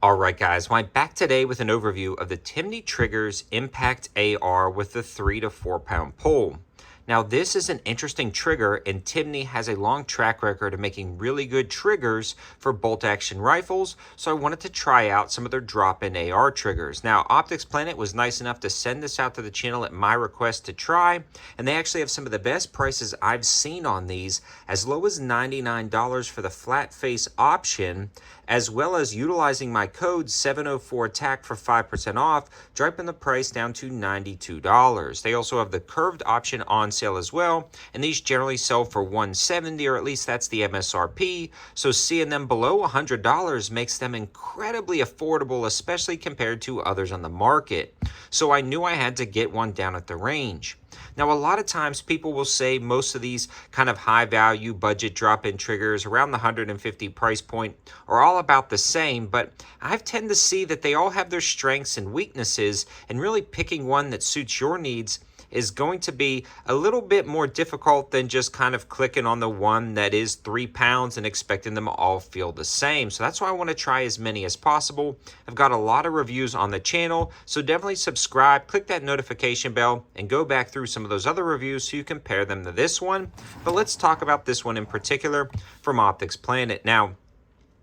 All right, guys, well, I'm back today with an overview of the Timney Triggers Impact AR with the 3 to 4 pound pull. Now, this is an interesting trigger, and Timney has a long track record of making really good triggers for bolt-action rifles, so I wanted to try out some of their drop-in AR triggers. Now, Optics Planet was nice enough to send this out to the channel at my request to try, and they actually have some of the best prices I've seen on these, as low as $99 for the flat face option, as well as utilizing my code 704TAC for 5% off, dropping the price down to $92. They also have the curved option on sale as well, and these generally sell for $170, or at least that's the MSRP, so seeing them below $100 makes them incredibly affordable, especially compared to others on the market. So I knew I had to get one down at the range. Now, a lot of times people will say most of these kind of high value budget drop-in triggers around the 150 price point are all about the same, but I tend to see that they all have their strengths and weaknesses, and really picking one that suits your needs is going to be a little bit more difficult than just kind of clicking on the one that is 3 pounds and expecting them all feel the same. So that's why I want to try as many as possible. I've got a lot of reviews on the channel, so definitely subscribe, click that notification bell, and go back through some of those other reviews so you compare them to this one. But let's talk about this one in particular from Optics Planet. Now,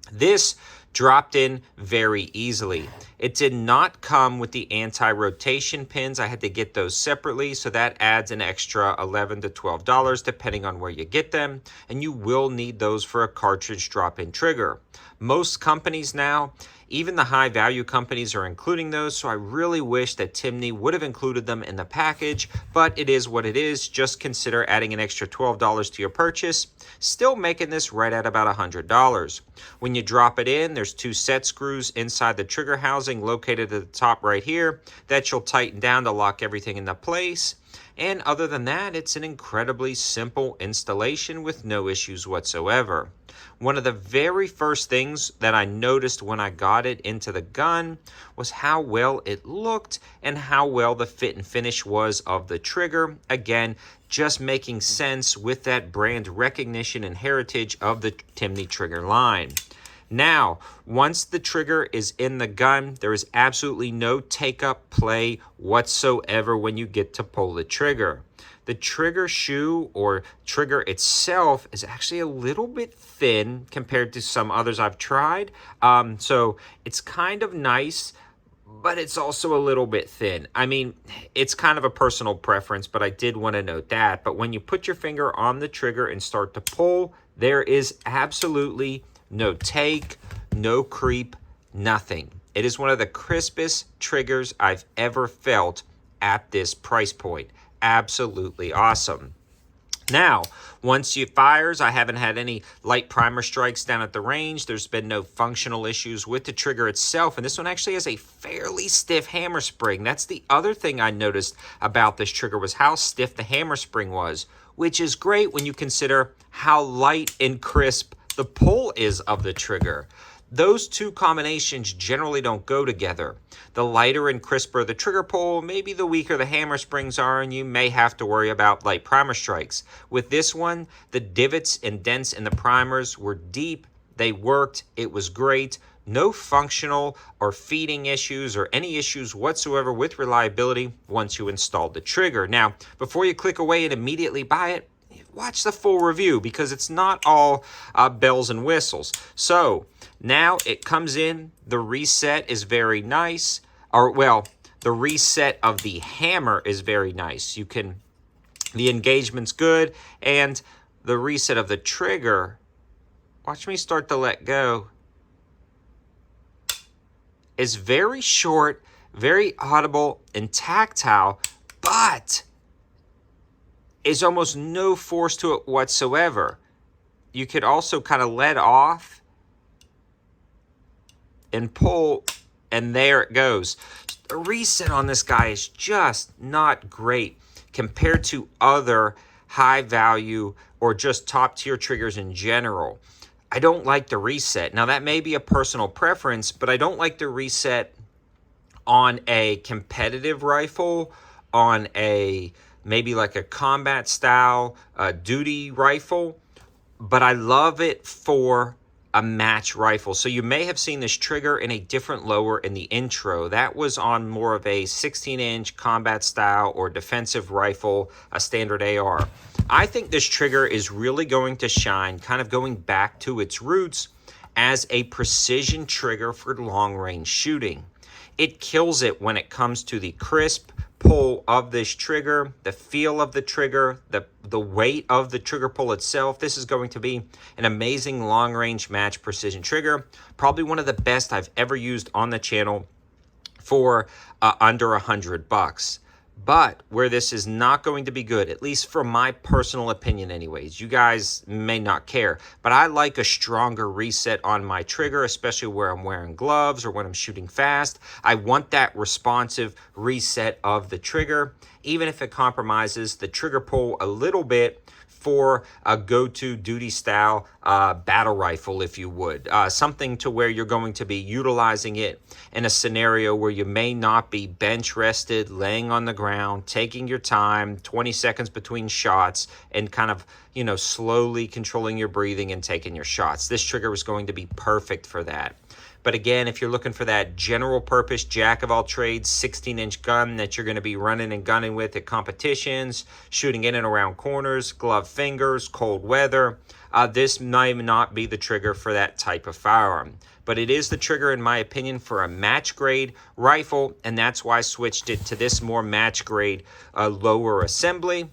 this dropped in very easily. It did not come with the anti-rotation pins. I had to get those separately, so that adds an extra $11 to $12 depending on where you get them, and you will need those for a cartridge drop-in trigger. Most companies now, even the high value companies, are including those, so I really wish that Timney would have included them in the package, but it is what it is. Just consider adding an extra $12 to your purchase, still making this right at about $100. When you drop it in, there's 2 set screws inside the trigger housing located at the top right here that you'll tighten down to lock everything into place. And other than that, it's an incredibly simple installation with no issues whatsoever. One of the very first things that I noticed when I got it into the gun was how well it looked and how well the fit and finish was of the trigger. Again, just making sense with that brand recognition and heritage of the Timney trigger line. Now, once the trigger is in the gun, there is absolutely no take-up play whatsoever when you get to pull the trigger. The trigger shoe or trigger itself is actually a little bit thin compared to some others I've tried. So it's kind of nice, but it's also a little bit thin. I mean, it's kind of a personal preference, but I did want to note that. But when you put your finger on the trigger and start to pull, there is absolutely no take, no creep, nothing. It is one of the crispest triggers I've ever felt at this price point. Absolutely awesome. Now, once it fires, I haven't had any light primer strikes down at the range. There's been no functional issues with the trigger itself, and this one actually has a fairly stiff hammer spring. That's the other thing I noticed about this trigger, was how stiff the hammer spring was, which is great when you consider how light and crisp the pull is of the trigger. Those two combinations generally don't go together. The lighter and crisper the trigger pull, maybe the weaker the hammer springs are, and you may have to worry about light primer strikes. With this one, the divots and dents in the primers were deep. They worked. It was great. No functional or feeding issues or any issues whatsoever with reliability once you installed the trigger. Now, before you click away and immediately buy it, watch the full review, because it's not all bells and whistles. So now it comes in, the reset is very nice, or well, the reset of the hammer is very nice. The engagement's good, and the reset of the trigger, watch me start to let go, is very short, very audible and tactile, but is almost no force to it whatsoever. You could also kind of let off and pull, and there it goes. The reset on this guy is just not great compared to other high value or just top tier triggers in general. I don't like the reset. Now, that may be a personal preference, but I don't like the reset on a competitive rifle, on a maybe like a combat style duty rifle, but I love it for a match rifle. So you may have seen this trigger in a different lower in the intro. That was on more of a 16-inch combat style or defensive rifle, a standard AR. I think this trigger is really going to shine, kind of going back to its roots as a precision trigger for long-range shooting. It kills it when it comes to the crisp pull of this trigger, the feel of the trigger, the weight of the trigger pull itself. This is going to be an amazing long-range match precision trigger. Probably one of the best I've ever used on the channel for under $100. But where this is not going to be good, at least from my personal opinion anyways, you guys may not care, but I like a stronger reset on my trigger, especially where I'm wearing gloves or when I'm shooting fast. I want that responsive reset of the trigger, even if it compromises the trigger pull a little bit for a go-to duty style battle rifle, if you would. Something to where you're going to be utilizing it in a scenario where you may not be bench rested, laying on the ground, taking your time, 20 seconds between shots, and kind of, you know, slowly controlling your breathing and taking your shots. This trigger is going to be perfect for that. But again, if you're looking for that general purpose, jack of all trades, 16-inch gun that you're going to be running and gunning with at competitions, shooting in and around corners, gloved fingers, cold weather, this may not be the trigger for that type of firearm. But it is the trigger, in my opinion, for a match grade rifle, and that's why I switched it to this more match grade lower assembly.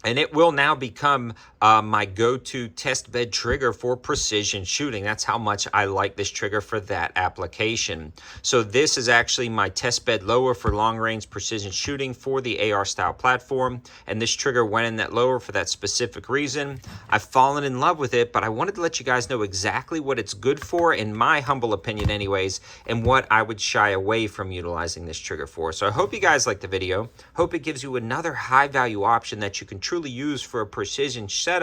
And it will now become my go-to test bed trigger for precision shooting. That's how much I like this trigger for that application. So this is actually my test bed lower for long-range precision shooting for the AR style platform. And this trigger went in that lower for that specific reason. I've fallen in love with it, but I wanted to let you guys know exactly what it's good for, in my humble opinion anyways, and what I would shy away from utilizing this trigger for. So I hope you guys liked the video. Hope it gives you another high-value option that you can truly use for a precision setup.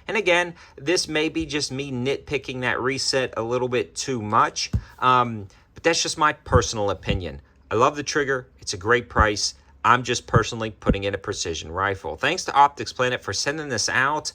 And again, this may be just me nitpicking that reset a little bit too much, but that's just my personal opinion. I love the trigger. It's a great price. I'm just personally putting in a precision rifle. Thanks to Optics Planet for sending this out.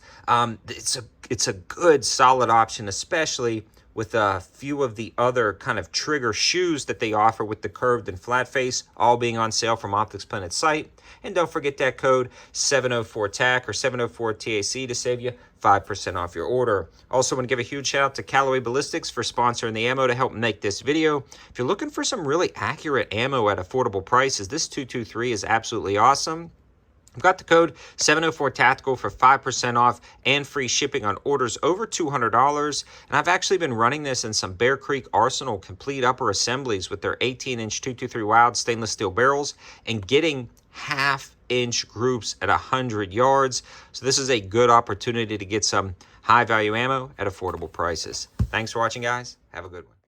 It's a good solid option, especially with a few of the other kind of trigger shoes that they offer with the curved and flat face, all being on sale from Optics Planet's site. And don't forget that code 704TAC or 704TAC to save you 5% off your order. Also want to give a huge shout out to Callaway Ballistics for sponsoring the ammo to help make this video. If you're looking for some really accurate ammo at affordable prices, this 223 is absolutely awesome. I've got the code 704TACTICAL for 5% off and free shipping on orders over $200. And I've actually been running this in some Bear Creek Arsenal complete upper assemblies with their 18-inch 223 Wild stainless steel barrels and getting half-inch groups at 100 yards. So this is a good opportunity to get some high-value ammo at affordable prices. Thanks for watching, guys. Have a good one.